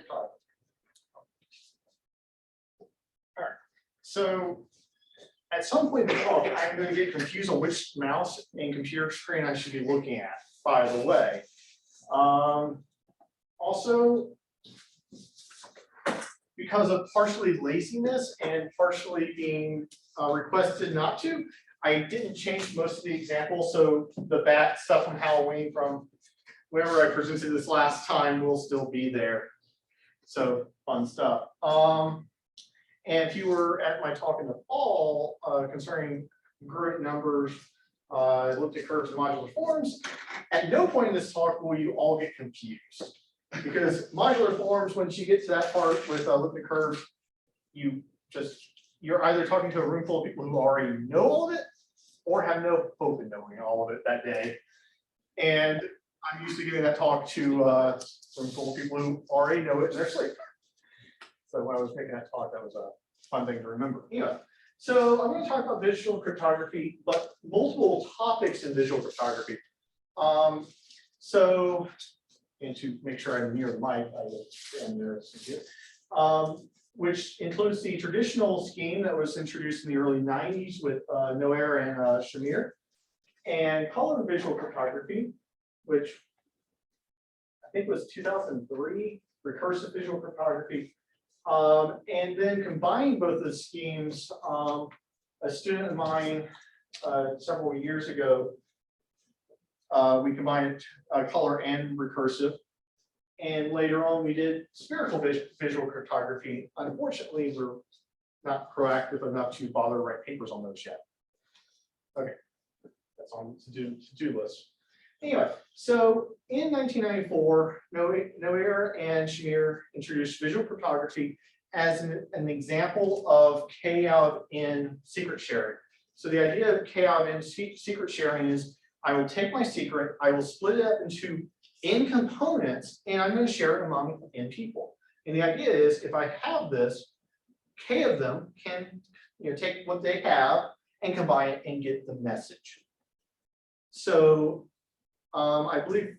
All right. So at some point in the talk, I'm going to get confused on which mouse and computer screen I should be looking at, by the way. Also, because of partially laziness and partially being requested not to, I didn't change most of the examples. So the bat stuff from Halloween from whenever I presented this last time will still be there. So fun stuff. And if you were at my talk in the fall concerning group numbers, elliptic curves, and modular forms, at no point in this talk will you all get confused. Because modular forms, once you get to that part with elliptic curves, you're either talking to a room full of people who already know all of it, or have no hope in knowing all of it that day. And I'm used to giving that talk to a room full of people who already know it in their sleep. So when I was making that talk, that was a fun thing to remember. Yeah. So I'm going to talk about visual cryptography, but multiple topics in visual cryptography. And to make sure I'm near the mic, I will stand there. Which includes the traditional scheme that was introduced in the early 90s with Noer and Shamir, and color visual cryptography, which I think was 2003, recursive visual cryptography. And then combining both the schemes, a student of mine several years ago, we combined color and recursive. And later on, we did spherical visual cryptography. Unfortunately, we're not proactive enough to bother to write papers on those yet. Okay, that's on the to-do list. Anyway, so in 1994, Noer and Shamir introduced visual cryptography as an example of K-out in secret sharing. So the idea of K-out in secret sharing is I will take my secret, I will split it up into n components, and I'm going to share it among n people. And the idea is if I have this, K of them can take what they have and combine it and get the message. So I believe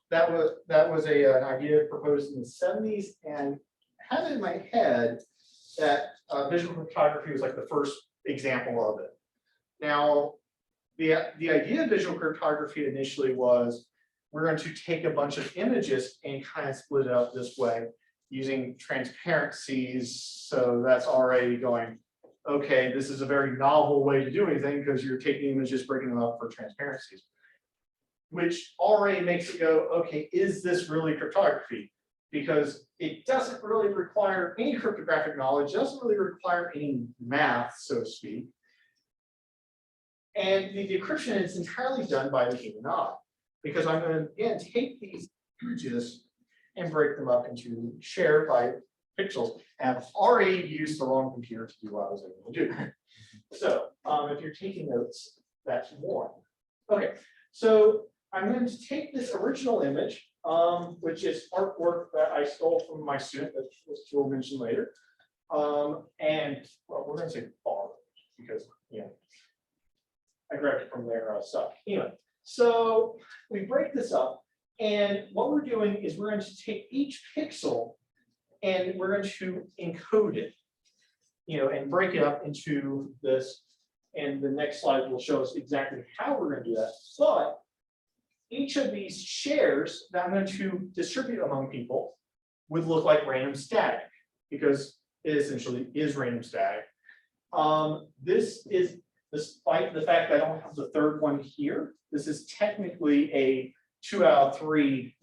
that was an idea proposed in the 70s, and I had it in my head that visual cryptography was like the first example of it. Now, the idea of visual cryptography initially was we're going to take a bunch of images and kind of split it up this way using transparencies. So that's already going, okay, this is a very novel way to do anything because you're taking images, breaking them up for transparencies, which already makes it go, okay, is this really cryptography? Because it doesn't really require any cryptographic knowledge, doesn't really require any math, so to speak. And the decryption is entirely done by the human eye, because I'm going to, again, take these images and break them up into shared by pixels. And I've already used the wrong computer to do what I was able to do. So if you're taking notes, that's one. Okay, so I'm going to take this original image, which is artwork that I stole from my student, that we'll mention later. And well, we're going to say borrowed because I grabbed it from their stuff. Anyway, so we break this up, and what we're doing is we're going to take each pixel and we're going to encode it, and break it up into this. And the next slide will show us exactly how we're going to do that. But each of these shares that I'm going to distribute among people would look like random static, because it essentially is random static. This is, despite the fact that I don't have the third one here, this is technically a 2 out of 3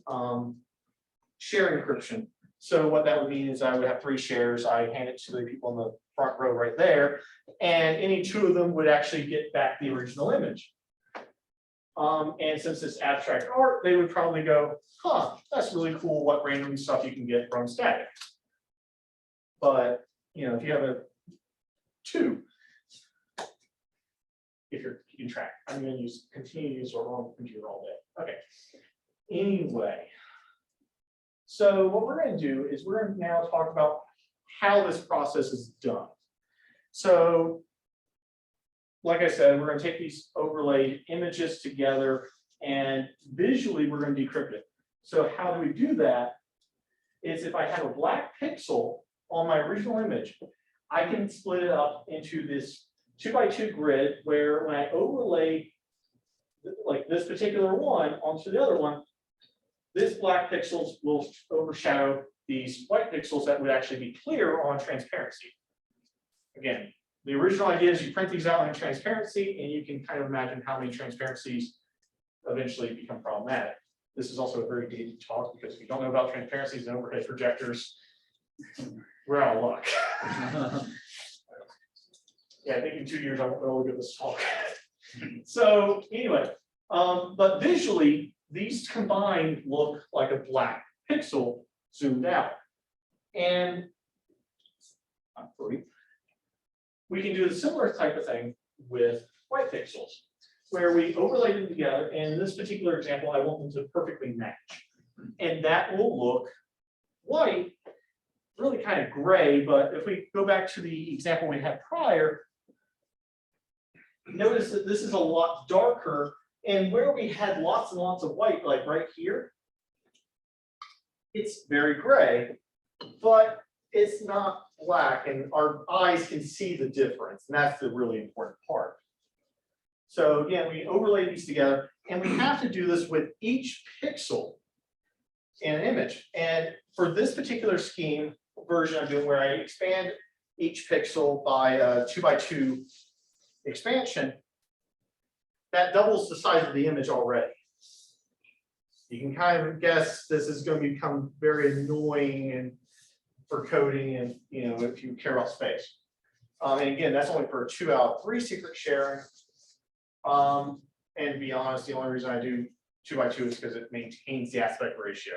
share encryption. So what that would mean is I would have 3 shares. I hand it to the people in the front row right there, and any 2 of them would actually get back the original image. And since it's abstract art, they would probably go, huh, that's really cool what random stuff you can get from static. But if you have a 2, if you're keeping track, I'm going to continue to use our wrong computer all day. Okay. Anyway, so what we're going to do is we're going to now talk about how this process is done. So, like I said, we're going to take these overlaid images together, and visually we're going to decrypt it. So how do we do that? is if I have a black pixel on my original image, I can split it up into this 2x2 grid where when I overlay like this particular one onto the other one, this black pixels will overshadow these white pixels that would actually be clear on transparency. Again, the original idea is you print these out in transparency and you can kind of imagine how many transparencies eventually become problematic. This is also a very dated talk because if you don't know about transparencies and overhead projectors, we're out of luck. Yeah, I think in 2 years I won't be able to give this talk. So anyway, but visually, these combined look like a black pixel zoomed out. And we can do a similar type of thing with white pixels, where we overlay them together. And in this particular example, I want them to perfectly match. And that will look white, really kind of gray. But if we go back to the example we had prior, notice that this is a lot darker. And where we had lots and lots of white, like right here, it's very gray, but it's not black, and our eyes can see the difference. And that's the really important part. So again, we overlay these together, and we have to do this with each pixel in an image. And for this particular scheme version I'm doing, where I expand each pixel by a 2x2 expansion, that doubles the size of the image already. You can kind of guess this is going to become very annoying and for coding and if you care about space. And again, that's only for 2 out of 3 secret sharing. And to be honest, the only reason I do 2x2 is because it maintains the aspect ratio.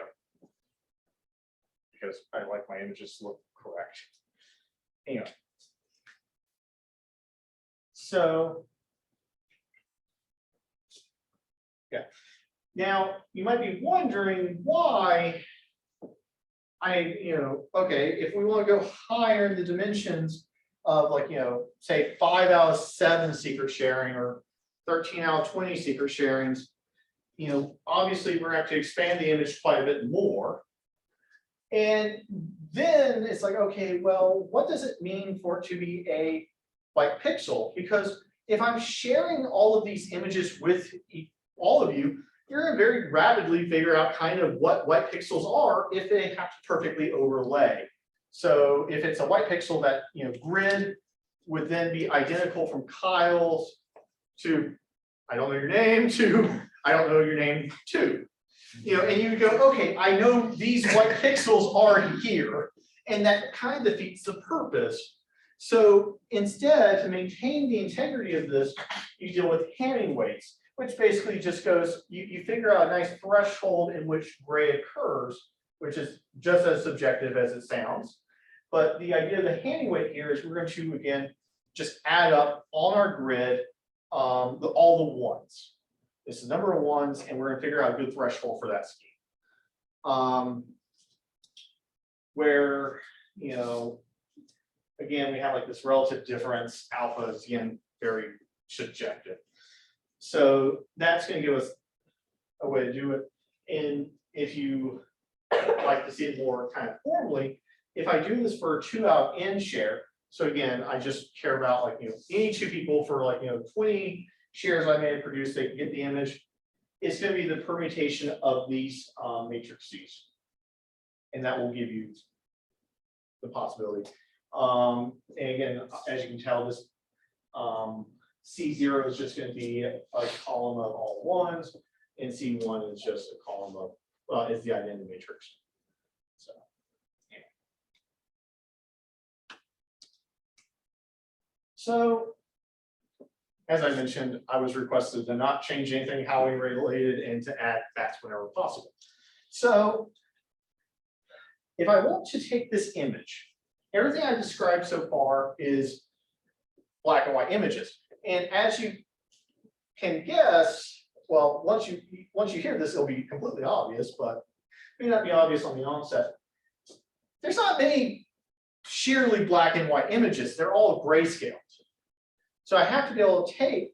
Because I like my images to look correct. Anyway. So yeah. Now you might be wondering why okay, if we want to go higher in the dimensions of say 5 out of 7 secret sharing or 13 out of 20 secret sharings, obviously we're going to have to expand the image quite a bit more. And then it's like, okay, well, what does it mean for it to be a white pixel? Because if I'm sharing all of these images with all of you, you're going to very rapidly figure out kind of what white pixels are if they have to perfectly overlay. So if it's a white pixel, that grid would then be identical from Kyle's to I don't know your name to I don't know your name to. And you go, okay, I know these white pixels are here, and that kind of defeats the purpose. So instead, to maintain the integrity of this, you deal with Hamming weights, which basically just goes, you figure out a nice threshold in which gray occurs, which is just as subjective as it sounds. But the idea of the Hamming weight here is we're going to, again, just add up on our grid all the ones. This is the number of ones, and we're going to figure out a good threshold for that scheme. Where, again, we have like this relative difference. Alpha is, again, very subjective. So that's going to give us a way to do it. And if you like to see it more kind of formally, if I do this for a 2 out of n share, so again, I just care about any 2 people for 20 shares I may have produced, they can get the image. It's going to be the permutation of these matrices. And that will give you the possibility. And again, as you can tell, this C0 is just going to be a column of all ones, and C1 is just a column of, is the identity matrix. So, yeah. So, as I mentioned, I was requested to not change anything how we related and to add facts whenever possible. So, if I want to take this image, everything I've described so far is black and white images. And as you can guess, well, once you hear this, it'll be completely obvious, but it may not be obvious on the onset. There's not many sheerly black and white images. They're all grayscaled. So I have to be able to take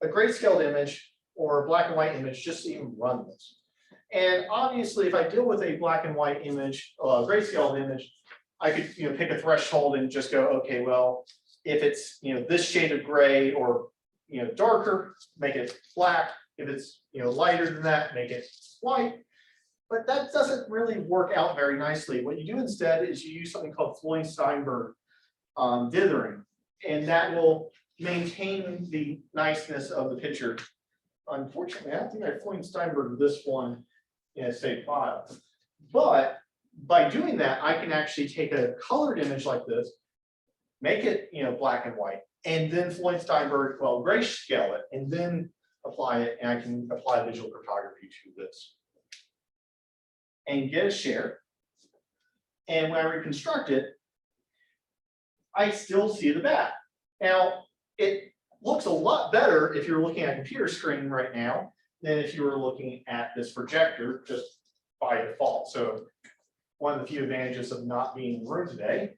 a grayscaled image or a black and white image just to even run this. And obviously, if I deal with a black and white image, grayscale image, I could pick a threshold and just go, okay, well, if it's this shade of gray or darker, make it black. If it's lighter than that, make it white. But that doesn't really work out very nicely. What you do instead is you use something called Floyd-Steinberg dithering, and that will maintain the niceness of the picture. Unfortunately, I don't think I Floyd-Steinberg this one in a saved file. But by doing that, I can actually take a colored image like this, make it black and white, and then Floyd-Steinberg, well, grayscale it, and then apply it, and I can apply visual cryptography to this. And get a share. And when I reconstruct it, I still see the bat. Now, it looks a lot better if you're looking at a computer screen right now than if you were looking at this projector just by default. So one of the few advantages of not being in the room today,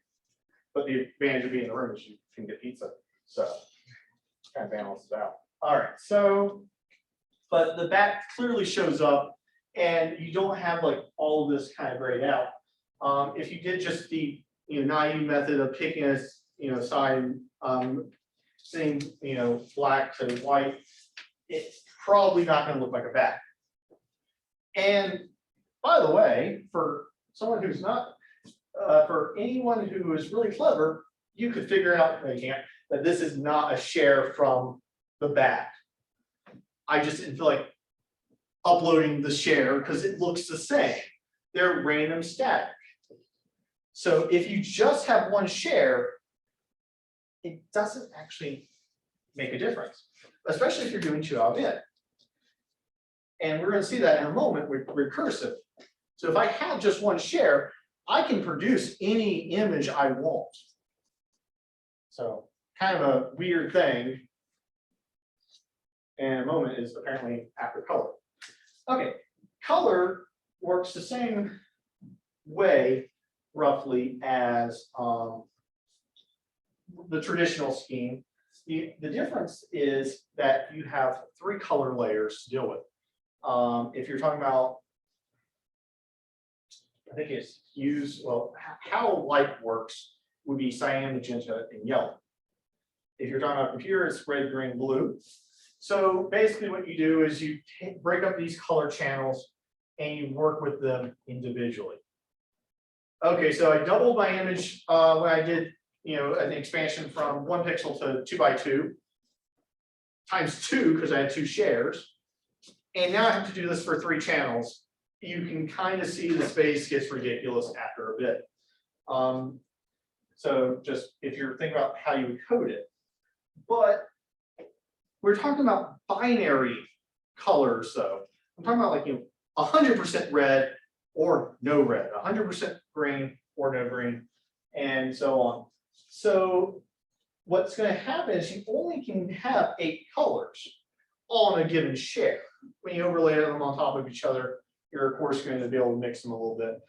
but the advantage of being in the room is you can get pizza. So kind of balances out. All right, so, but the bat clearly shows up and you don't have like all of this kind of grayed out. If you did just the naive method of picking a side, saying black to white, it's probably not going to look like a bat. And by the way, for someone who's not, for anyone who is really clever, you could figure out that this is not a share from the bat. I just didn't feel like uploading the share because it looks the same. They're random static. So if you just have one share, it doesn't actually make a difference, especially if you're doing 2-out-of-in. And we're going to see that in a moment with recursive. So if I have just one share, I can produce any image I want. So kind of a weird thing. And a moment is apparently after color. Okay, color works the same way roughly as the traditional scheme. The difference is that you have 3 color layers to deal with. If you're talking about, I think it's how light works would be cyan, magenta, and yellow. If you're talking about computer, it's red, green, blue. So basically what you do is you break up these color channels and you work with them individually. Okay, so I doubled my image when I did an expansion from 1 pixel to 2 by 2 times 2 because I had 2 shares. And now I have to do this for 3 channels. You can kind of see the space gets ridiculous after a bit. So just if you're thinking about how you would code it. But we're talking about binary colors, though. I'm talking about like 100% red or no red, 100% green or no green, and so on. So what's going to happen is you only can have 8 colors on a given share. When you overlay them on top of each other, you're of course going to be able to mix them a little bit.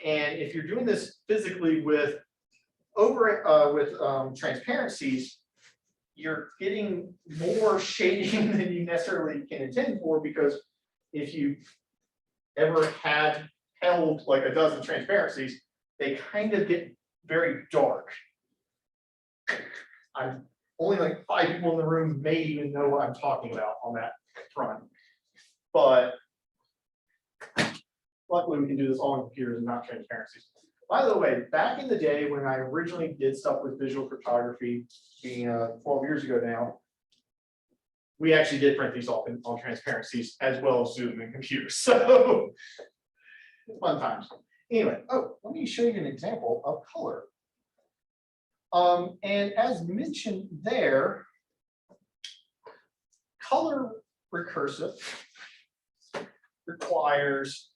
And if you're doing this physically with transparencies, you're getting more shading than you necessarily can intend for, because if you ever held like a dozen transparencies, they kind of get very dark. I'm only like 5 people in the room may even know what I'm talking about on that front. But luckily we can do this all on computers and not transparencies. By the way, back in the day when I originally did stuff with visual cryptography, being 12 years ago now, we actually did print these off on transparencies as well as Zoom and computers. So fun times. Anyway, let me show you an example of color. And as mentioned there, color recursive requires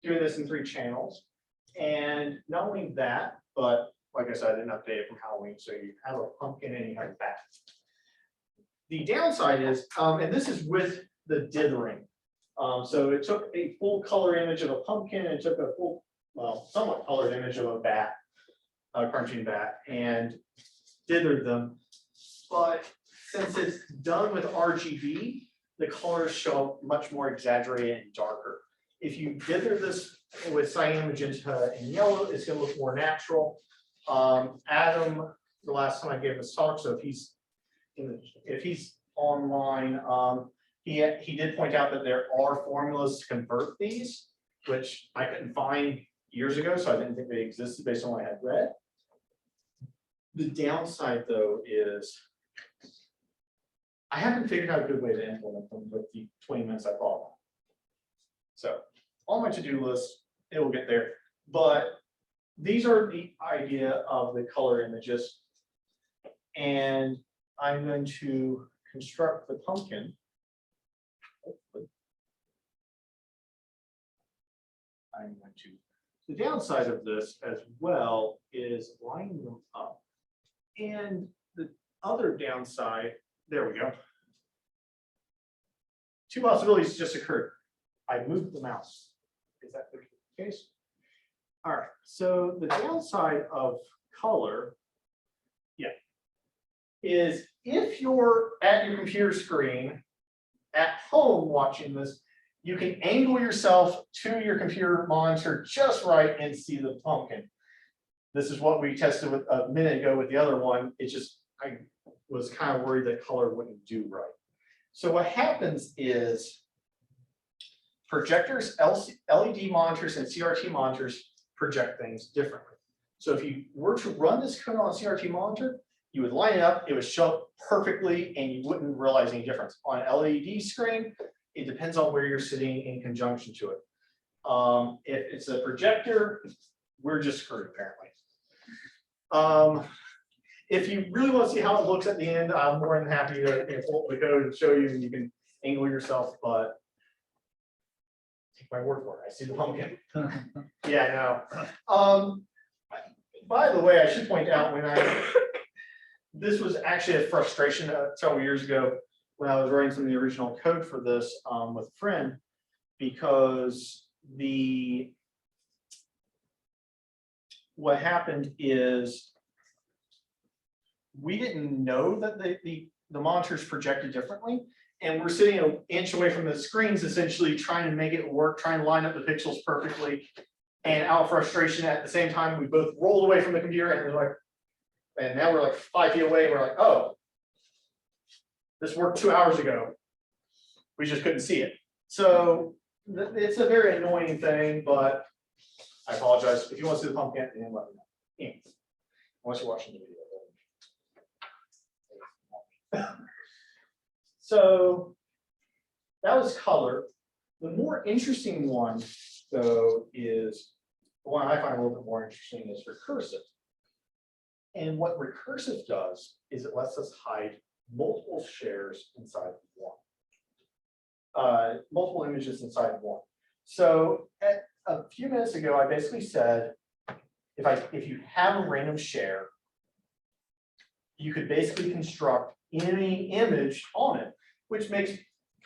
doing this in 3 channels. And not only that, but like I said, I didn't update it from Halloween, so you have a pumpkin and you have that. The downside is, and this is with the dithering. So it took a full color image of a pumpkin and it took a full, well, somewhat colored image of a bat, a crunching bat, and dithered them. But since it's done with RGB, the colors show up much more exaggerated and darker. If you dither this with cyan, magenta, and yellow, it's going to look more natural. Adam, the last time I gave this talk, so if he's online, he did point out that there are formulas to convert these, which I couldn't find years ago, so I didn't think they existed based on what I had read. The downside, though, is I haven't figured out a good way to implement them with the 20 minutes I thought. So on my to-do list, it will get there. But these are the idea of the color images. And I'm going to construct the pumpkin. I'm going to. The downside of this as well is lining them up. And the other downside, there we go. Two possibilities just occurred. I moved the mouse. Is that the case? All right. So the downside of color, is if you're at your computer screen at home watching this, you can angle yourself to your computer monitor just right and see the pumpkin. This is what we tested with a minute ago with the other one. It just, I was kind of worried that color wouldn't do right. So what happens is projectors, LED monitors, and CRT monitors project things differently. So if you were to run this code on a CRT monitor, you would line it up, it would show up perfectly, and you wouldn't realize any difference. On an LED screen, it depends on where you're sitting in conjunction to it. If it's a projector, we're just screwed, apparently. If you really want to see how it looks at the end, I'm more than happy to pull up the code and show you, and you can angle yourself, but take my word for it. I see the pumpkin. Yeah, no. By the way, I should point out this was actually a frustration several years ago when I was writing some of the original code for this with a friend, because what happened is we didn't know that the monitors projected differently, and we're sitting an inch away from the screens, essentially trying to make it work, trying to line up the pixels perfectly, and out of frustration at the same time, we both rolled away from the computer, and it was like, and now we're like 5 feet away. We're like, oh, this worked 2 hours ago. We just couldn't see it. So it's a very annoying thing, but I apologize. If you want to see the pumpkin, then let me know. Yeah. Unless you're watching the video. So that was color. The more interesting one, though, is the one I find a little bit more interesting is recursive. And what recursive does is it lets us hide multiple shares inside of one, multiple images inside of one. So a few minutes ago, I basically said, if you have a random share, you could basically construct any image on it, which makes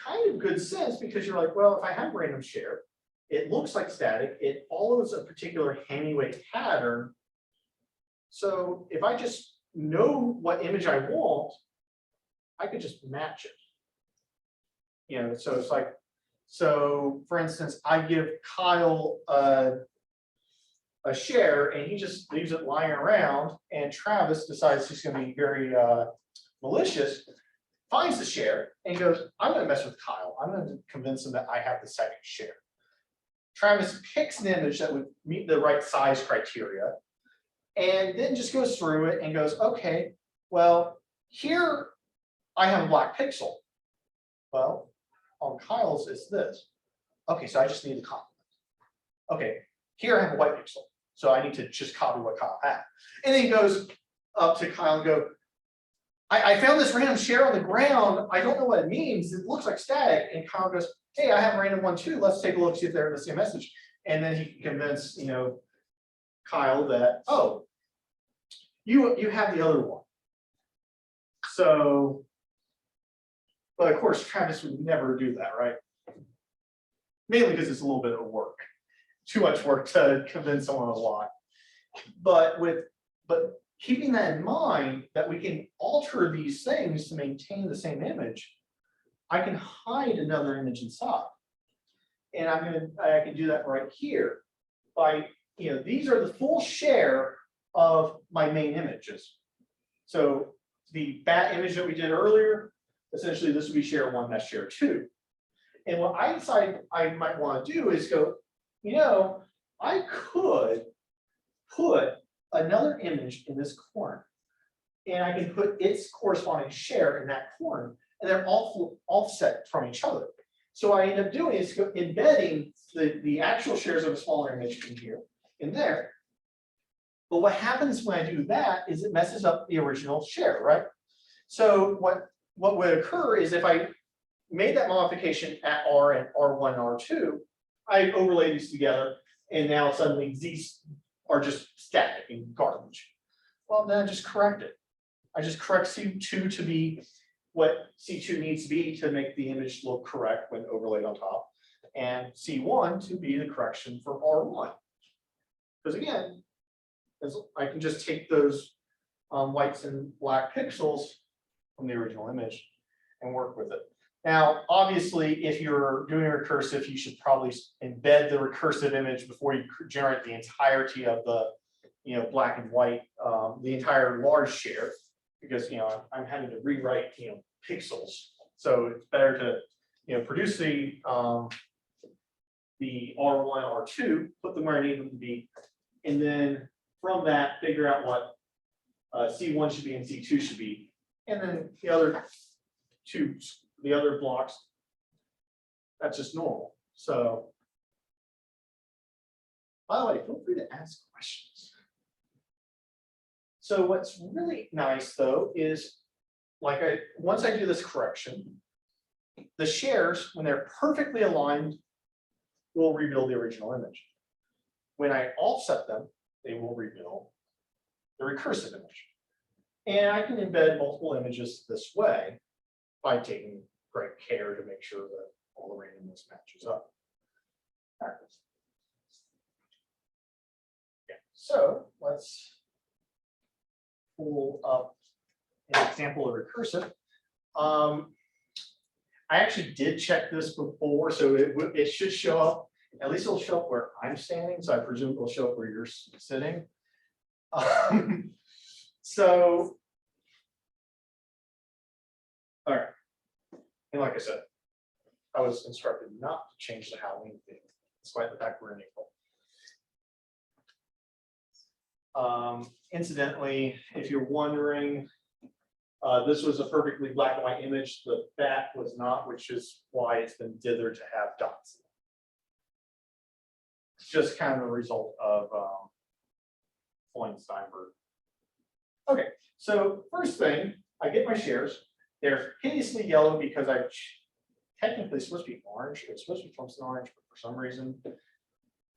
kind of good sense because you're like, well, if I have a random share, it looks like static, it follows a particular Hemingway pattern. So if I just know what image I want, I could just match it. You know, so it's like, so for instance, I give Kyle a share and he just leaves it lying around, and Travis decides he's going to be very malicious, finds the share and goes, I'm going to mess with Kyle. I'm going to convince him that I have the second share. Travis picks an image that would meet the right size criteria, and then just goes through it and goes, okay, well, here I have a black pixel. Well, on Kyle's it's this. Okay, so I just need to copy it. Okay, here I have a white pixel. So I need to just copy what Kyle had. And then he goes up to Kyle and go, I found this random share on the ground. I don't know what it means. It looks like static. And Kyle goes, hey, I have a random one too. Let's take a look, see if they're the same message. And then he can convince, you know, Kyle that, oh, you have the other one. So, but of course, Travis would never do that, right? Mainly because it's a little bit of work, too much work to convince someone a lie. But keeping that in mind, that we can alter these things to maintain the same image, I can hide another image inside. And I can do that right here by, these are the full share of my main images. So the bat image that we did earlier, essentially this would be share 1, that's share 2. And what I decide I might want to do is go, I could put another image in this corner, and I can put its corresponding share in that corner, and they're all offset from each other. So what I end up doing is embedding the actual shares of a smaller image in here, in there. But what happens when I do that is it messes up the original share, right? So what would occur is if I made that modification at R and R1 and R2, I overlay these together, and now suddenly these are just static and garbage. Well, then I just correct it. I just correct C2 to be what C2 needs to be to make the image look correct when overlaid on top, and C1 to be the correction for R1. Because again, I can just take those whites and black pixels from the original image and work with it. Now, obviously, if you're doing recursive, you should probably embed the recursive image before you generate the entirety of the, black and white, the entire large share, because I'm having to rewrite, pixels. So it's better to, produce the R1, R2, put them where I need them to be, and then from that figure out what C1 should be and C2 should be, and then the other blocks, that's just normal. So, by the way, feel free to ask questions. So what's really nice though is, once I do this correction, the shares, when they're perfectly aligned, will reveal the original image. When I offset them, they will reveal the recursive image. And I can embed multiple images this way by taking great care to make sure that all the randomness matches up. All right. Yeah. So let's pull up an example of recursive. I actually did check this before, so it should show up. At least it'll show up where I'm standing, so I presume it'll show up where you're sitting. So, all right. And like I said, I was instructed not to change the Halloween theme, despite the fact we're in April. Incidentally, if you're wondering, this was a perfectly black and white image. The bat was not, which is why it's been dithered to have dots. It's just kind of a result of Steinberg. Okay, so first thing, I get my shares. They're hideously yellow because I technically supposed to be orange. It's supposed to be Thompson orange, but for some reason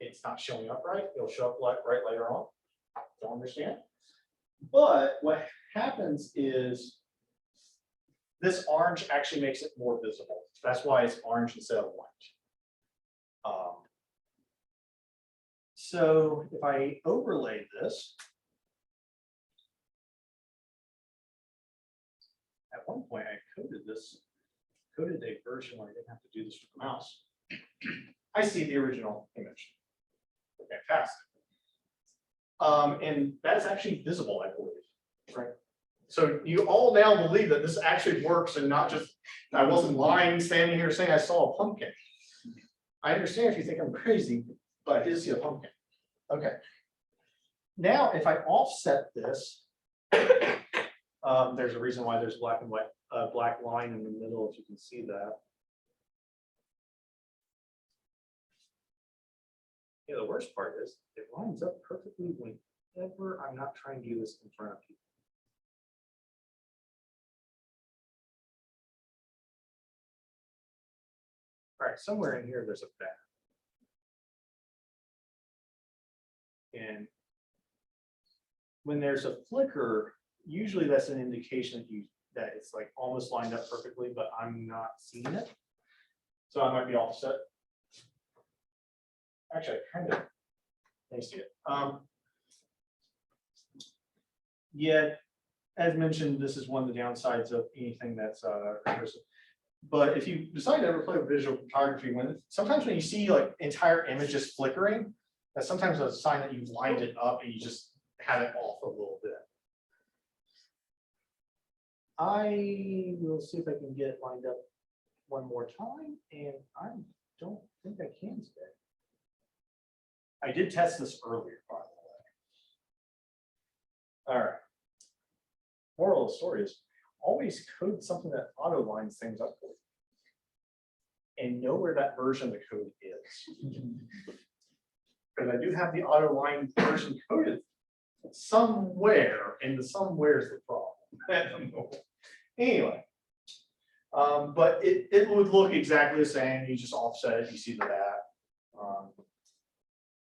it's not showing up right. It'll show up right later on. Don't understand. But what happens is this orange actually makes it more visible. That's why it's orange instead of white. So if I overlay this, at one point I coded a version where I didn't have to do this with the mouse. I see the original image. Fantastic. And that's actually visible, I believe. Right. So you all now believe that this actually works and not just, I wasn't lying, standing here saying I saw a pumpkin. I understand if you think I'm crazy, but I did see a pumpkin. Okay. Now, if I offset this, there's a reason why there's black and white, black line in the middle, if you can see that. Yeah, the worst part is it lines up perfectly whenever I'm not trying to do this in front of people. All right, somewhere in here there's a bat. And when there's a flicker, usually that's an indication that it's like almost lined up perfectly, but I'm not seeing it. So I might be offset. Actually, I kind of see it. Yeah, as mentioned, this is one of the downsides of anything that's recursive. But if you decide to ever play with visual photography, sometimes when you see like entire images flickering, that's sometimes a sign that you've lined it up and you just have it off a little bit. I will see if I can get it lined up one more time, and I don't think I can today. I did test this earlier, by the way. All right. Moral of the story is always code something that auto lines things up for you. And know where that version of the code is. Because I do have the auto line version coded somewhere, and the somewhere is the problem. Anyway, but it would look exactly the same. You just offset it, you see the that.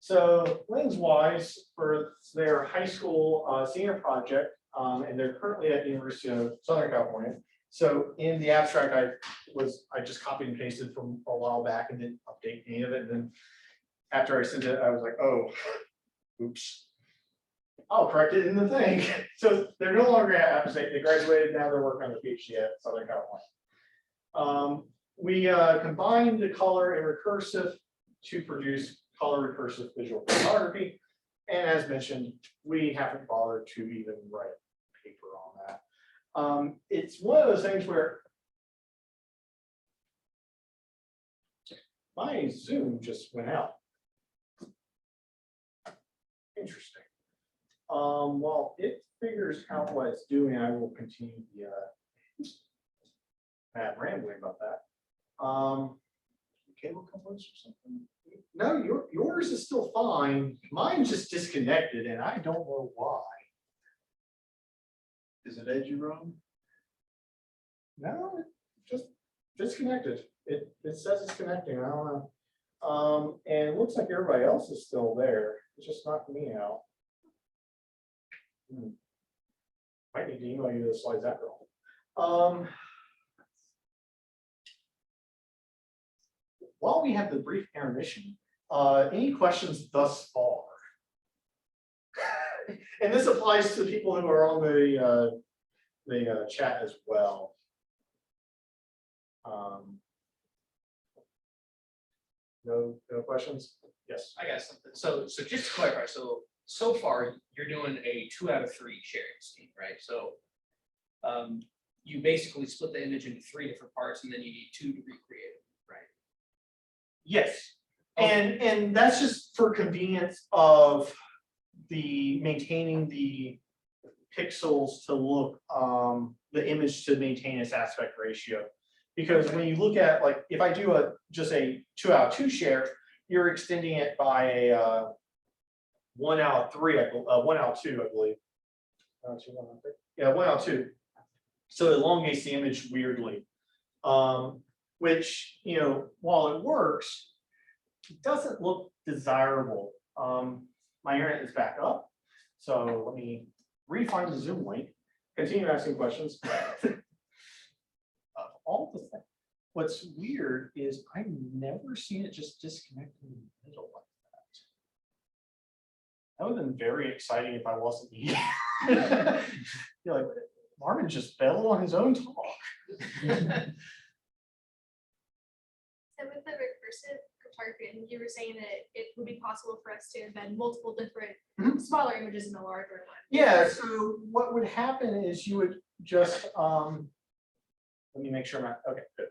So lens-wise, for their high school senior project, and they're currently at the University of Southern California. So in the abstract, I just copied and pasted from a while back and didn't update any of it. And then after I sent it, I was like, oh, oops. I'll correct it in the thing. So they're no longer at App State. They graduated. Now they're working on the PhD at Southern California. We combined the color and recursive to produce color recursive visual photography. And as mentioned, we haven't bothered to even write a paper on that. It's one of those things where my Zoom just went out. Interesting. While it figures out what it's doing, I will continue the rambling about that. Cable components or something? No, yours is still fine. Mine's just disconnected, and I don't know why. Is it edgy wrong? No, it just disconnected. It says it's connecting. I don't know. And it looks like everybody else is still there. It's just knocked me out. Might need to email you the slides after all. While we have the brief intermission, any questions thus far? And this applies to the people who are on the chat as well. No questions? Yes. I got something. So just to clarify, so far you're doing a 2 out of 3 sharing scheme, right? So you basically split the image into 3 different parts, and then you need 2 to recreate it, right? Yes. Okay. And that's just for convenience of maintaining the pixels to look the image to maintain its aspect ratio. Because when you look at, like, if I do just a 2 out of 2 share, you're extending it by a 1 out of 3, 1 out of 2, I believe. 1 out of 2, 1 out of 3. Yeah, 1 out of 2. So it elongates the image weirdly, which, while it works, it doesn't look desirable. My internet is back up, so let me re-find the Zoom link. Continue asking questions. All the things. What's weird is I've never seen it just disconnect in the middle like that. That would have been very exciting if I wasn't here. You're like, Marvin just fell on his own talk. So with the recursive cryptography, I think you were saying that it would be possible for us to embed multiple different smaller images in a larger one. Yeah, so what would happen is you would just, let me make sure okay, good.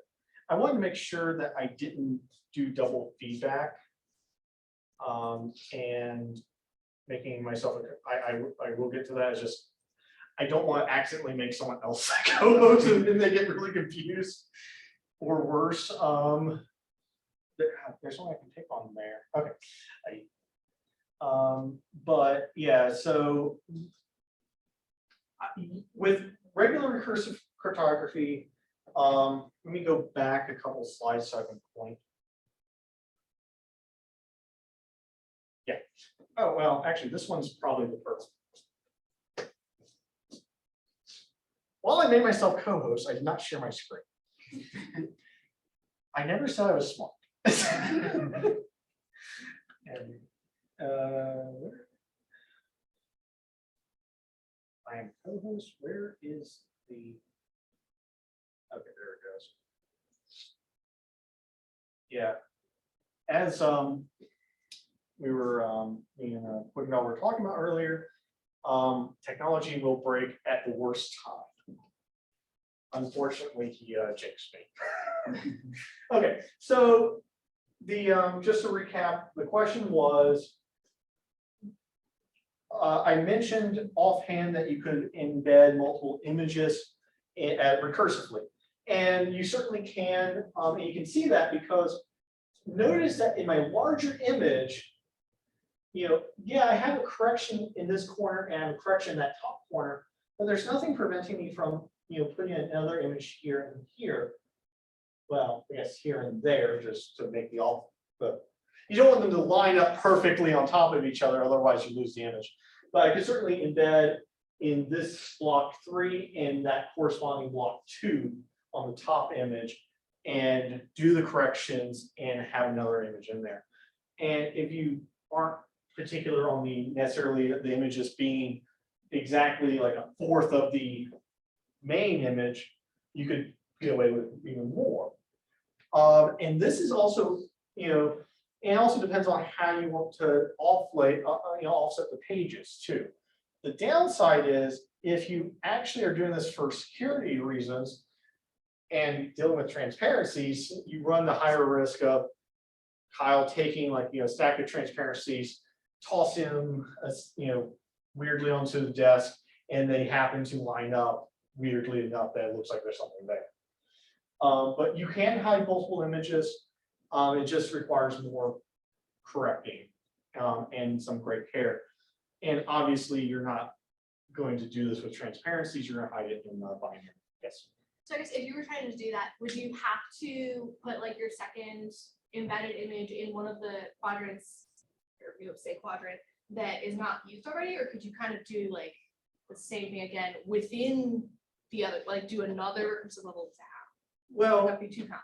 I wanted to make sure that I didn't do double feedback and making myself, I will get to that. It's just, I don't want to accidentally make someone else co-host and then they get really confused or worse. There's one I can take on there. Okay. But yeah, so with regular recursive cryptography, let me go back a couple slides so I can point. Yeah. Oh, well, actually, this one's probably the first. While I made myself co-host, I did not share my screen. I never said I was smart. And, I am co-host. Where is the? Okay, there it goes. Yeah. As we were what we were talking about earlier, technology will break at the worst time. Unfortunately, he jinxed me. Okay, so the just to recap, the question was, I mentioned offhand that you could embed multiple images recursively, and you certainly can, and you can see that because notice that in my larger image, yeah, I have a correction in this corner and a correction in that top corner, but there's nothing preventing me from, putting another image here and here. Well, I guess here and there, just to make but you don't want them to line up perfectly on top of each other, otherwise you lose the image. But I could certainly embed in this block 3 and that corresponding block 2 on the top image and do the corrections and have another image in there. And if you aren't particular on necessarily the images being exactly like a fourth of the main image, you could get away with even more. And this is also, it also depends on how you want to offset the pages too. The downside is if you actually are doing this for security reasons and dealing with transparencies, you run the higher risk of Kyle taking like a stack of transparencies, tossing them weirdly onto the desk, and they happen to line up weirdly enough that it looks like there's something there. But you can hide multiple images. It just requires more correcting and some great care. And obviously, you're not going to do this with transparencies. You're going to hide it in binary. Yes. So I guess if you were trying to do that, would you have to put like your second embedded image in one of the quadrants, or say quadrant, that is not used already, or could you kind of do like the same thing again within the other, like do another recursive level tab? Well, That'd be too complicated.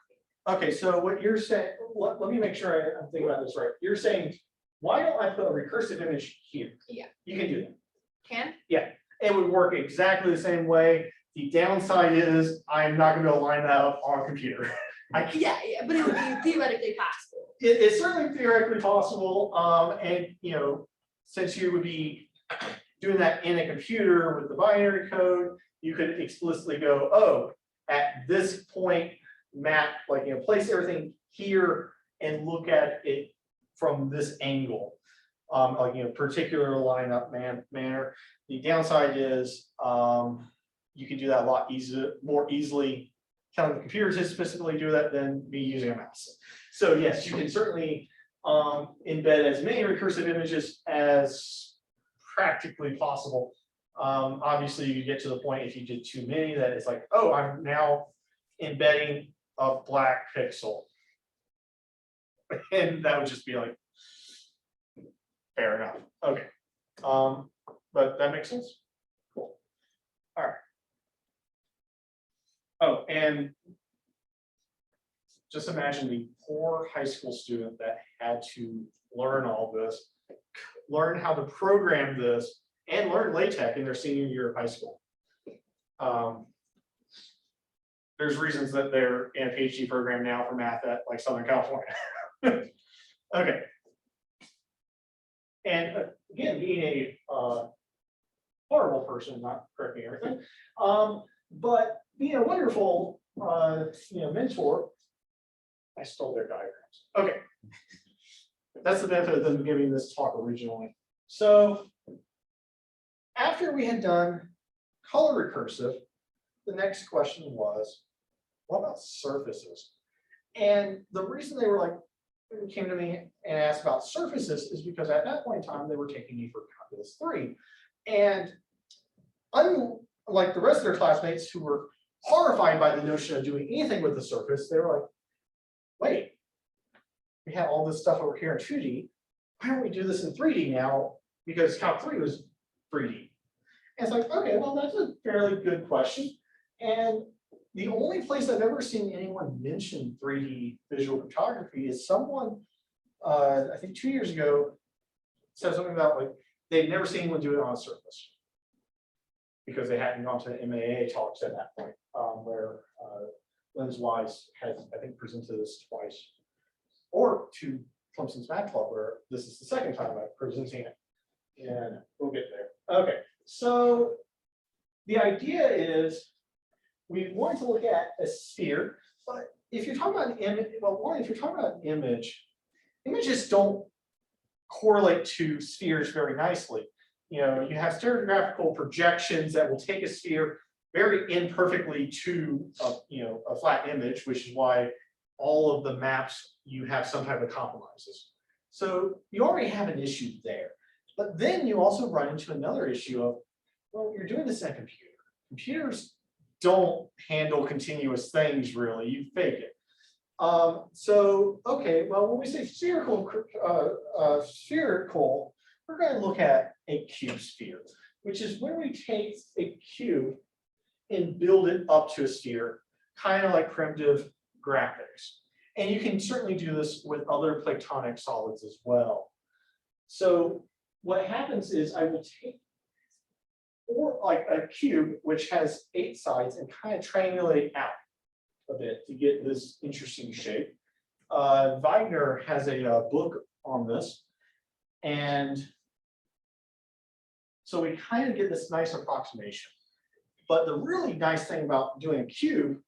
okay, so what you're saying, let me make sure I'm thinking about this right. You're saying, why don't I put a recursive image here? Yeah. You can do that. Can? It would work exactly the same way. The downside is I'm not going to line that up on a computer. Yeah, but it would be theoretically possible. It's certainly theoretically possible. And since you would be doing that in a computer with the binary code, you could explicitly go, oh, at this point, map, place everything here and look at it from this angle, particular lineup manner. The downside is you can do that a lot more easily telling the computer to specifically do that than me using a mouse. So yes, you can certainly embed as many recursive images as practically possible. Obviously, you get to the point if you did too many that it's like, oh, I'm now embedding a black pixel. And that would just be like, fair enough. Okay. But that makes sense. Cool. All right. Oh, and just imagine the poor high school student that had to learn all this, learn how to program this, and learn LaTeX in their senior year of high school. There's reasons that they're in a PhD program now for math at Southern California. Okay. And again, being a horrible person, not correcting everything, but being a wonderful mentor, I stole their diagrams. Okay. That's the benefit of them giving this talk originally. So after we had done color recursive, the next question was, what about surfaces? And the reason they came to me and asked about surfaces is because at that point in time, they were taking me for calculus 3. And unlike the rest of their classmates who were horrified by the notion of doing anything with the surface, they were like, wait, we have all this stuff over here in 2D. Why don't we do this in 3D now? Because Calc 3 was 3D. And it's like, okay, well, that's a fairly good question. And the only place I've ever seen anyone mention 3D visual cryptography is someone, I think 2 years ago, said something about they'd never seen anyone do it on a surface because they hadn't gone to MAA talks at that point, where Lens Wise has, I think, presented this twice. or to Clemson's Math Club, where this is the second time I'm presenting it. And we'll get there. Okay, so the idea is we want to look at a sphere, but if you're talking about an image, well, one, if you're talking about an image, images don't correlate to spheres very nicely. You know, you have stereographical projections that will take a sphere very imperfectly to a flat image, which is why all of the maps you have some type of compromises. So you already have an issue there. But then you also run into another issue of, well, you're doing this in a computer. Computers don't handle continuous things really, you fake it. So, okay, well, when we say spherical, we're going to look at a cube sphere, which is when we take a cube and build it up to a sphere, kind of like primitive graphics. And you can certainly do this with other platonic solids as well. So what happens is I will take like a cube, which has 8 sides, and kind of triangulate out a bit to get this interesting shape. Wagner has a book on this. And so we kind of get this nice approximation. But the really nice thing about doing a cube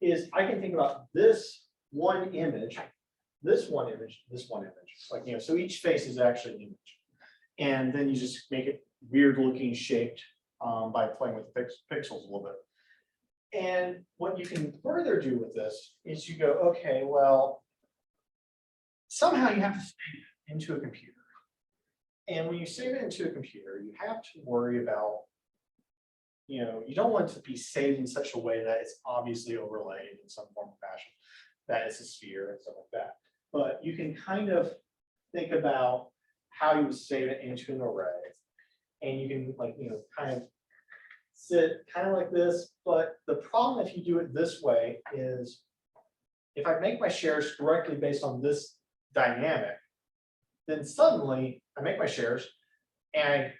is I can think about this one image, this one image, this one image. Like, you know, so each face is actually an image. And then you just make it weird looking shaped by playing with pixels a little bit. And what you can further do with this is you go, okay, well, somehow you have to save it into a computer. And when you save it into a computer, you have to worry about, you know, you don't want it to be saved in such a way that it's obviously overlaid in some form or fashion, that it's a sphere and stuff like that. But you can kind of think about how you would save it into an array. And you can, like, you know, kind of sit kind of like this. But the problem if you do it this way is if I make my shares directly based on this dynamic, then suddenly I make my shares and I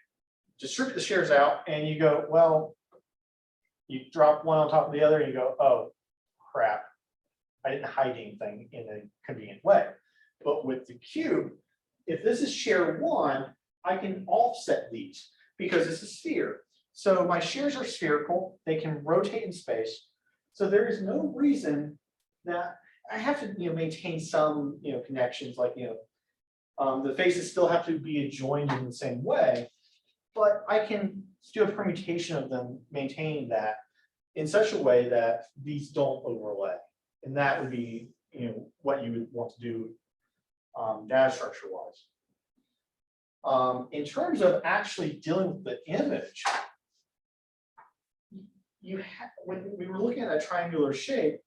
distribute the shares out, and you go, well, you drop one on top of the other and you go, oh, crap, I didn't hide anything in a convenient way. But with the cube, if this is share 1, I can offset these because it's a sphere. So my shares are spherical, they can rotate in space. So there is no reason that I have to, you know, maintain some, you know, connections, like, you know, the faces still have to be adjoined in the same way, but I can do a permutation of them, maintaining that in such a way that these don't overlay. And that would be, you know, what you would want to do data structure wise. In terms of actually dealing with the image, when we were looking at a triangular shape,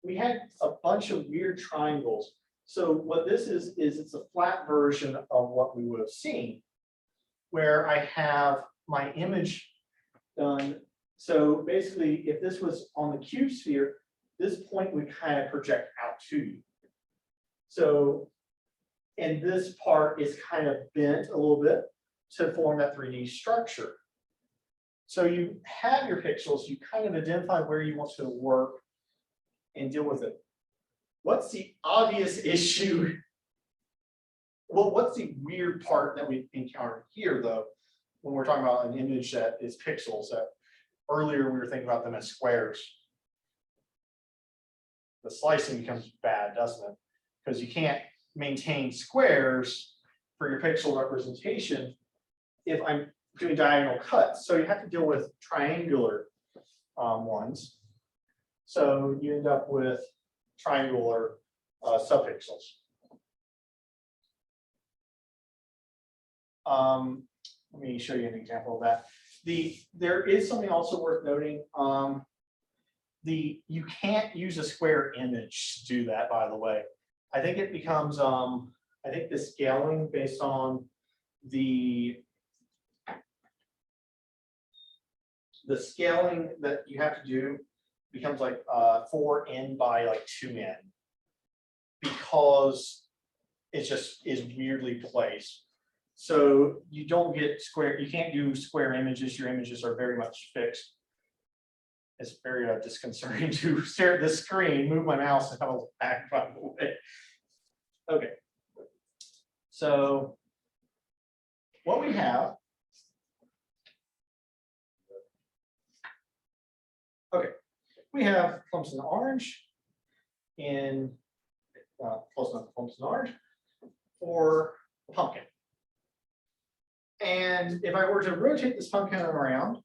we had a bunch of weird triangles. So what this is it's a flat version of what we would have seen, where I have my image done. So basically, if this was on the cube sphere, this point would kind of project out to you. So, and this part is kind of bent a little bit to form that 3D structure. So you have your pixels, you kind of identify where you want to work and deal with it. What's the obvious issue? Well, what's the weird part that we encounter here, though, when we're talking about an image that is pixels? That earlier we were thinking about them as squares. The slicing becomes bad, doesn't it? Because you can't maintain squares for your pixel representation if I'm doing diagonal cuts. So you have to deal with triangular ones. So you end up with triangular subpixels. Let me show you an example of that. There is something also worth noting. You can't use a square image to do that, by the way. I think it becomes, I think the scaling based on the scaling that you have to do becomes like 4n by like 2n, because it just is weirdly placed. So you don't get square, you can't do square images, your images are very much fixed. it's very disconcerting to stare at this screen, move my mouse, and have a look back by the way. Okay. So what we have. Okay, we have Clemson orange in close enough to Clemson orange for a pumpkin. And if I were to rotate this pumpkin around,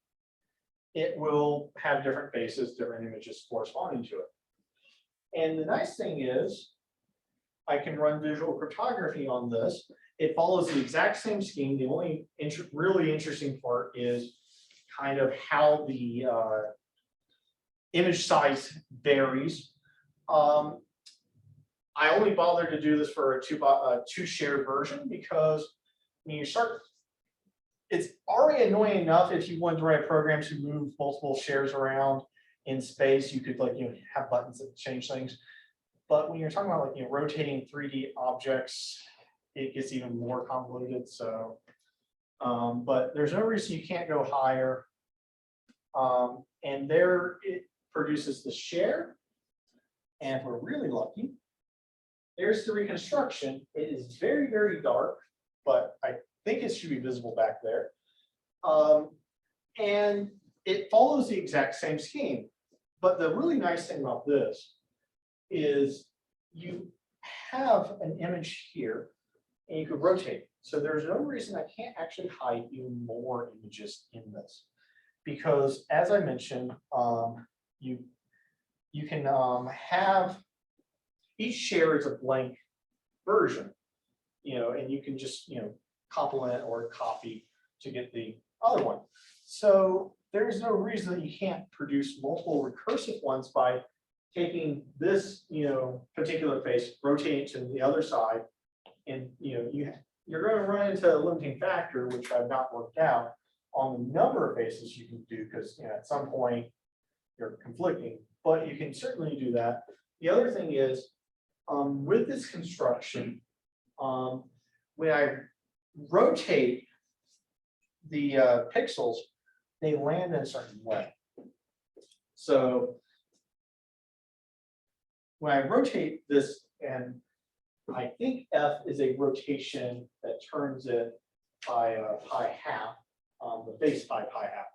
it will have different faces, different images corresponding to it. And the nice thing is, I can run visual cryptography on this. It follows the exact same scheme. The only really interesting part is kind of how the image size varies. I only bothered to do this for a two shared version because when you start, it's already annoying enough if you want to write a program to move multiple shares around in space. You could have buttons that change things. But when you're talking about rotating 3D objects, it gets even more convoluted. So, but there's no reason you can't go higher. And there it produces the share. And if we're really lucky, there's the reconstruction. It is very, very dark, but I think it should be visible back there. And it follows the exact same scheme. But the really nice thing about this is you have an image here and you could rotate. So there's no reason I can't actually hide even more images in this. Because as I mentioned, you can have each share is a blank version, and you can just complement or copy to get the other one. So there's no reason that you can't produce multiple recursive ones by taking this particular face, rotating it to the other side, and you're going to run into a limiting factor, which I've not worked out on the number of faces you can do, because at some point you're conflicting, but you can certainly do that. The other thing is, with this construction, when I rotate the pixels, they land in a certain way. So when I rotate this, and I think F is a rotation that turns it by pi half, the face by pi half.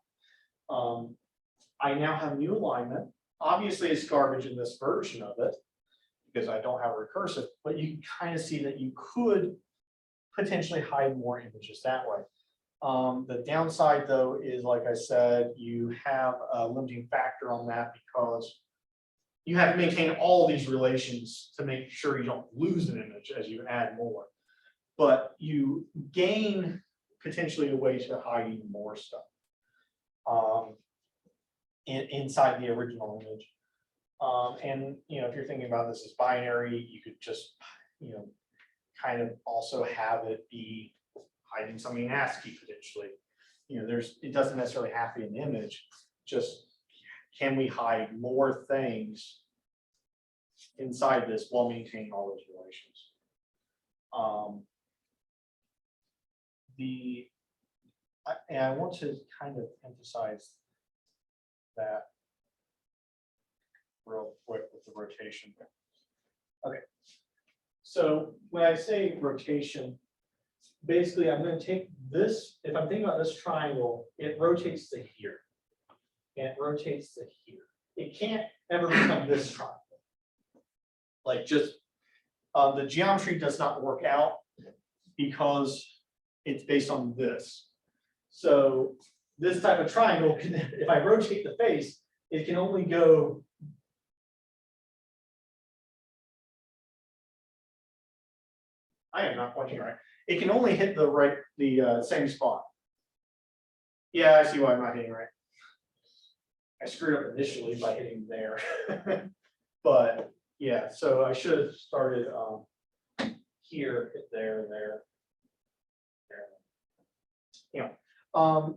I now have new alignment. Obviously, it's garbage in this version of it because I don't have a recursive, but you can kind of see that you could potentially hide more images that way. The downside, though, is, like I said, you have a limiting factor on that because you have to maintain all these relations to make sure you don't lose an image as you add more. But you gain potentially a way to hide even more stuff inside the original image. And if you're thinking about this as binary, you could just kind of also have it be hiding something in ASCII potentially. It doesn't necessarily have to be an image. Just can we hide more things inside this while maintaining all those relations? And I want to kind of emphasize that real quick with the rotation. Okay, so when I say rotation, basically I'm going to take this, if I'm thinking about this triangle, it rotates to here, and it rotates to here. It can't ever become this triangle. Like just, the geometry does not work out because it's based on this. So this type of triangle, if I rotate the face, it can only go I am not pointing right. It can only hit the same spot. Yeah, I see why I'm not hitting right. I screwed up initially by hitting there. But yeah, so I should have started here, hit there, there.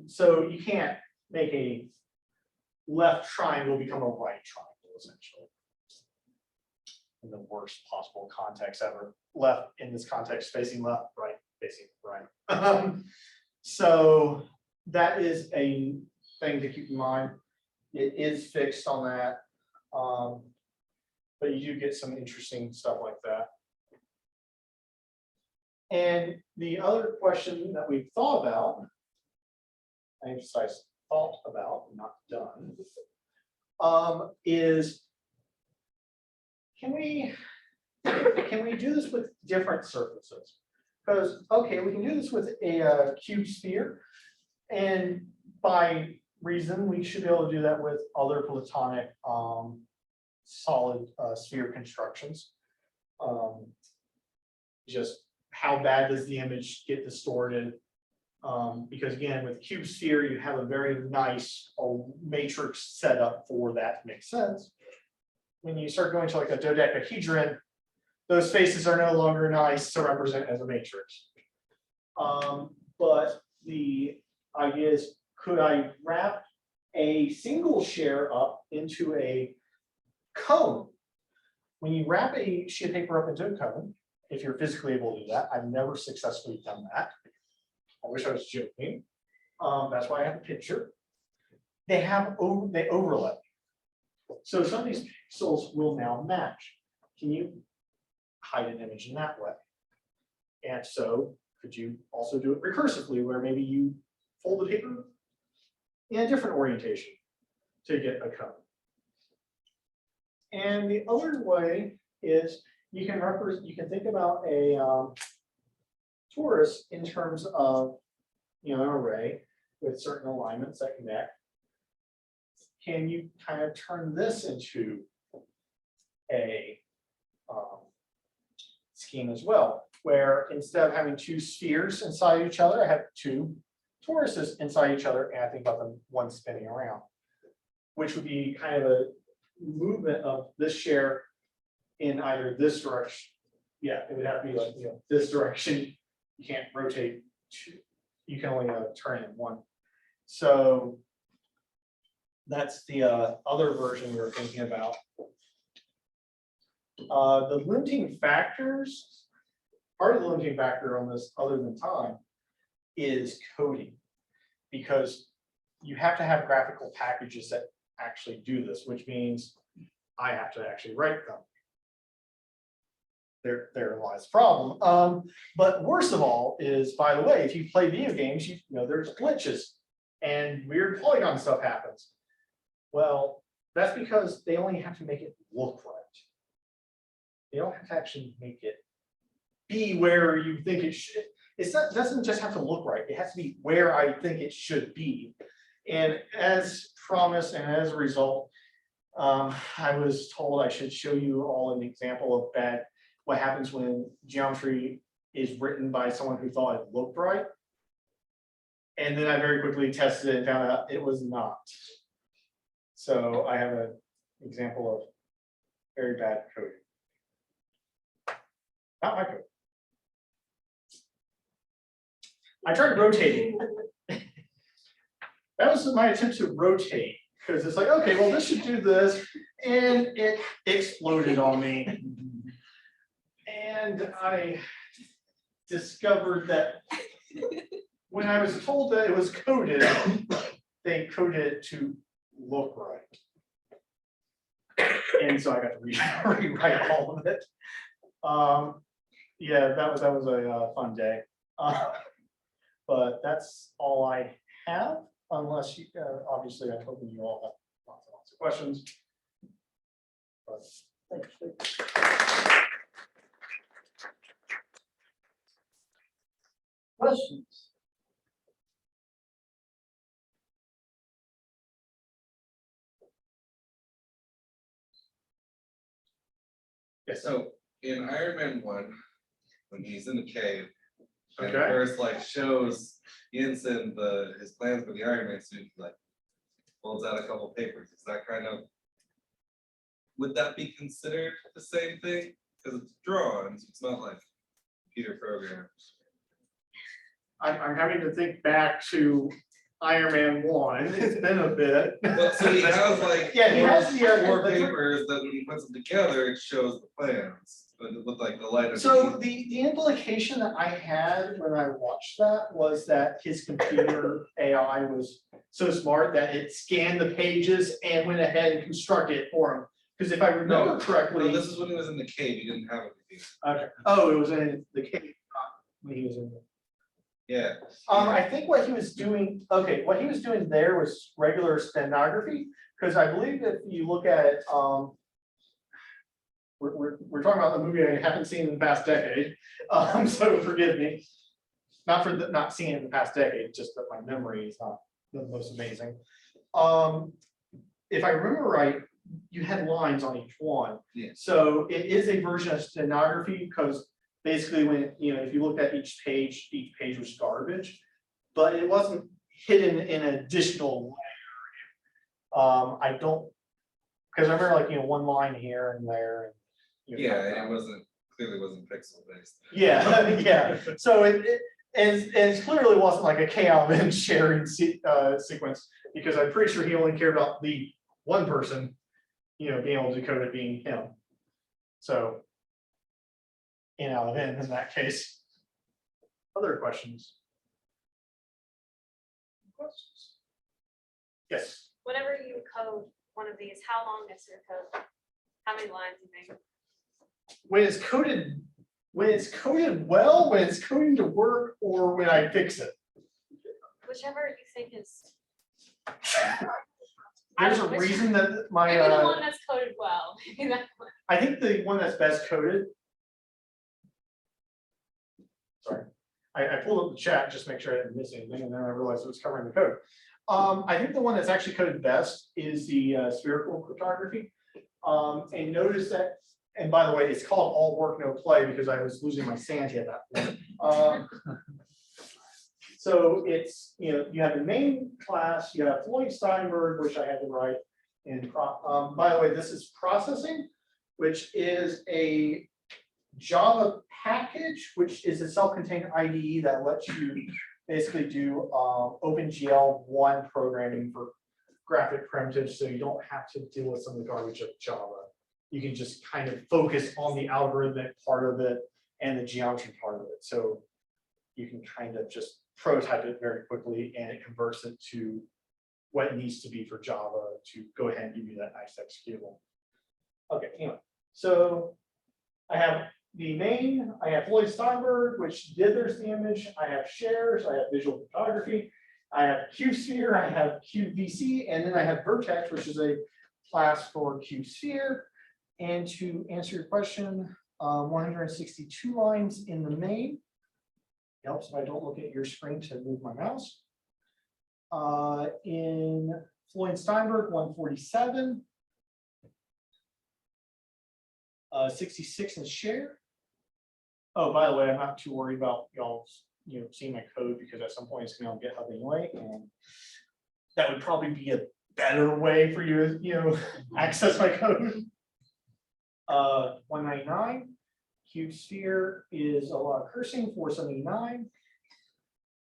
So you can't make a left triangle become a right triangle, essentially. In the worst possible context ever. Left in this context facing left, right facing right. So that is a thing to keep in mind. it is fixed on that. But you do get some interesting stuff like that. And the other question that we've thought about, I emphasize thought about, not done, is can we do this with different surfaces? Because, okay, we can do this with a cube sphere, and by reason, we should be able to do that with other platonic solid sphere constructions. Just how bad does the image get distorted? Because again, with cube sphere, you have a very nice matrix setup for that to make sense. When you start going to like a dodecahedron, those faces are no longer nice to represent as a matrix. But the idea is, could I wrap a single share up into a cone? When you wrap a sheet of paper up into a cone, if you're physically able to do that, I've never successfully done that. I wish I was joking. That's why I have a picture. They overlap. So some of these pixels will now match. Can you hide an image in that way? And so could you also do it recursively, where maybe you fold the paper in a different orientation to get a cone? And the other way is you can think about a torus in terms of, an array with certain alignments that connect. Can you kind of turn this into a scheme as well, where instead of having two spheres inside each other, I have two toruses inside each other, and I think about them one spinning around, which would be kind of a movement of this share in either this direction. Yeah, it would have to be like, this direction. You can't rotate two. You can only turn in one. So that's the other version we were thinking about. The limiting factors, part of the limiting factor on this, other than time, is coding, because you have to have graphical packages that actually do this, which means I have to actually write them. There lies the problem. But worst of all is, by the way, if you play video games, you know there's glitches and weird polygon stuff happens. Well, that's because they only have to make it look right. They don't have to actually make it be where you think it should. It doesn't just have to look right. It has to be where I think it should be. And as promised, and as a result, I was told I should show you all an example of what happens when geometry is written by someone who thought it looked right. And then I very quickly tested it and found out it was not. So I have an example of very bad coding. Not my code. I tried rotating. That was my attempt to rotate, because it's like, okay, well, this should do this, and it exploded on me. And I discovered that when I was told that it was coded, they coded it to look right. And so I got to rewrite all of it. Yeah, that was a fun day. But that's all I have, unless you, obviously, I'm hoping you all have lots of questions. But thanks. Questions? Yes. So in Iron Man 1, when he's in the cave, and Okay. first shows Yinsen his plans for the Iron Man suit, pulls out a couple papers. Is that would that be considered the same thing? Because it's drawn, so it's not like computer programs. I'm having to think back to Iron Man 1. It's been a bit. Well, so he has Yeah, he has the four papers that when he puts them together, it shows the plans, but with the light. So underneath. the implication that I had when I watched that was that his computer AI was so smart that it scanned the pages and went ahead and constructed it for him. Because if I remember No, correctly, this is when he was in the cave, he didn't have a computer. okay, oh, it was in the cave, not when he was in. Yeah. I think what he was doing, okay, what he was doing there was regular stenography, because I believe if you look at, we're talking about the movie I haven't seen in the past decade, so forgive me. Not for not seeing it in the past decade, just that my memory is not the most amazing. If I remember right, you had lines on each one. Yeah. So it is a version of stenography, because basically when, if you looked at each page was garbage, but it wasn't hidden in an additional layer. I don't, because I remember one line here and there. And, Yeah, clearly wasn't pixel based. Yeah, yeah, so it clearly wasn't like a KLM sharing sequence, because I'm pretty sure he only cared about the one person, being able to decode it being him. So, out of in that case. Other questions? Questions? Yes. Whenever you code one of these, how long is your code? How many lines do you think? When it's coded well, when it's coding to work, or when I fix it. Whichever you think is. There's a don't know which- reason that my, Maybe the one that's coded well. Maybe that one. I think the one that's best coded. Sorry, I pulled up the chat just to make sure I didn't miss anything, and then I realized it was covering the code. I think the one that's actually coded best is the spherical cryptography. And notice that, and by the way, it's called all work, no play, because I was losing my sanity at that point. So it's, you have the main class, you have Floyd Steinberg, which I had to write. And by the way, this is processing, which is a Java package, which is a self-contained IDE that lets you basically do OpenGL1 programming for graphic primitives, so you don't have to deal with some of the garbage of Java. You can just kind of focus on the algorithmic part of it and the geometry part of it. So you can kind of just prototype it very quickly, and it converts it to what it needs to be for Java to go ahead and give you that nice executable. Okay, anyway, so I have the main, I have Floyd Steinberg, which dithers the image. I have shares, I have visual photography, I have QSphere, I have QVC, and then I have Vertex, which is a class for QSphere. And to answer your question, 162 lines in the main. Helps if I don't look at your screen to move my mouse. In Floyd Steinberg, 147. 66 in share. Oh, by the way, I'm not too worried about y'all, seeing my code, because at some point it's going to be on GitHub anyway, and that would probably be a better way for you to, access my code. 199. QSphere is a lot of cursing, 479.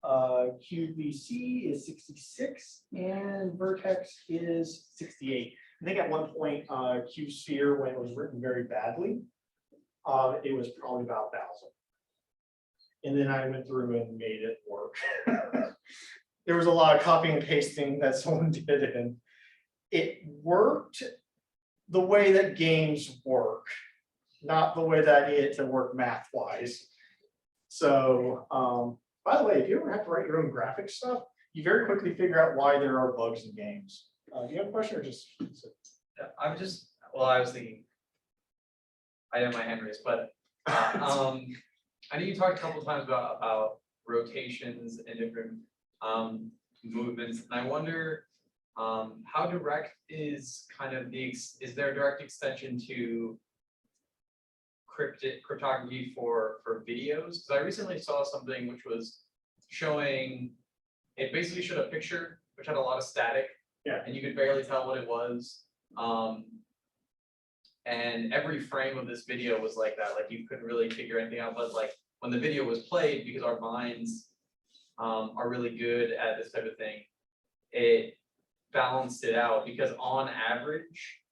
QVC is 66, and Vertex is 68. I think at one point, QSphere, when it was written very badly, it was probably about 1,000. And then I went through and made it work. There was a lot of copying and pasting that someone did, and it worked the way that games work, not the way that I need it to work math-wise. So, by the way, if you ever have to write your own graphics stuff, you very quickly figure out why there are bugs in games. Do you have a question, or just? Yeah, I was thinking, I have my hand raised, but I know you talked a couple times about rotations and different movements, and I wonder how direct is kind of is there a direct extension to cryptography for videos? Because I recently saw something which was showing, it basically showed a picture which had a lot of static. Yeah. And you could barely tell what it was. And every frame of this video was like that. Like you couldn't really figure anything out. But like when the video was played, because our minds are really good at this type of thing, it balanced it out. Because on average,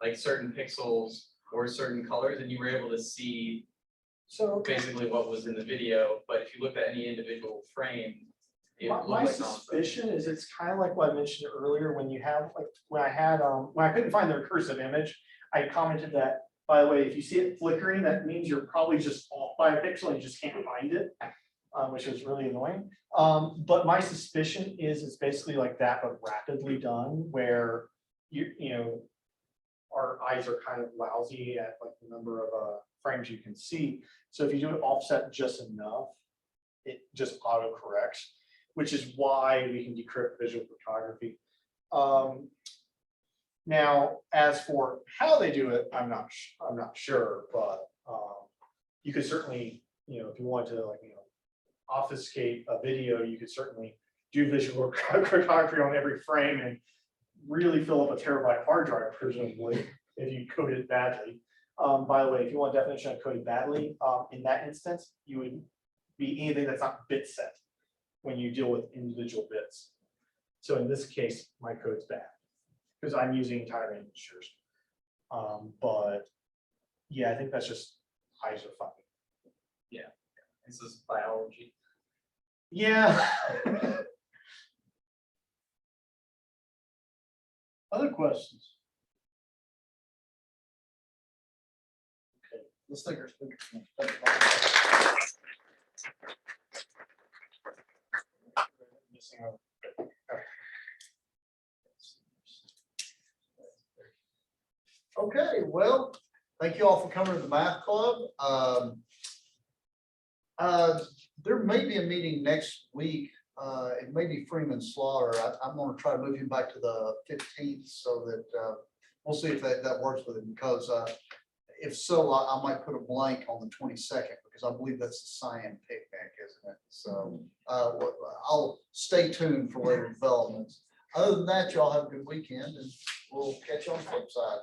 like certain pixels or certain colors, and you were able to see So basically what was in the video. But if you looked at any individual frame, it My looked my like nonsense. suspicion is it's kind of like what I mentioned earlier, when you have, like, when I couldn't find the recursive image, I commented that, by the way, if you see it flickering, that means you're probably just off by a pixel and you just can't find it, which is really annoying. But my suspicion is it's basically like that, but rapidly done, where you know, our eyes are kind of lousy at like the number of frames you can see. So if you do it offset just enough, it just auto corrects, which is why we can decrypt visual cryptography. Now, as for how they do it, I'm not sure, but you could certainly, you know, if you want to, like, you know, obfuscate a video, you could certainly do visual cryptography on every frame and really fill up a terabyte hard drive, presumably, if you code it badly. By the way, if you want a definition of coded badly, in that instance, you would be anything that's not bit set when you deal with individual bits. So in this case, my code's bad because I'm using entire integers. But yeah, I think that's just eyes are funny. This is biology. Yeah. Other questions? Okay, let's take our speakers. Okay, well, thank you all for coming to the math club. There may be a meeting next week. It may be Freeman Slaughter. I'm gonna try to move him back to the 15th so that we'll see if that works with him, because if so, I might put a blank on the 22nd, because I believe that's the Cyan picnic, isn't it? So I'll stay tuned for later developments. Other than that, y'all have a good weekend, and we'll catch you on the flip side.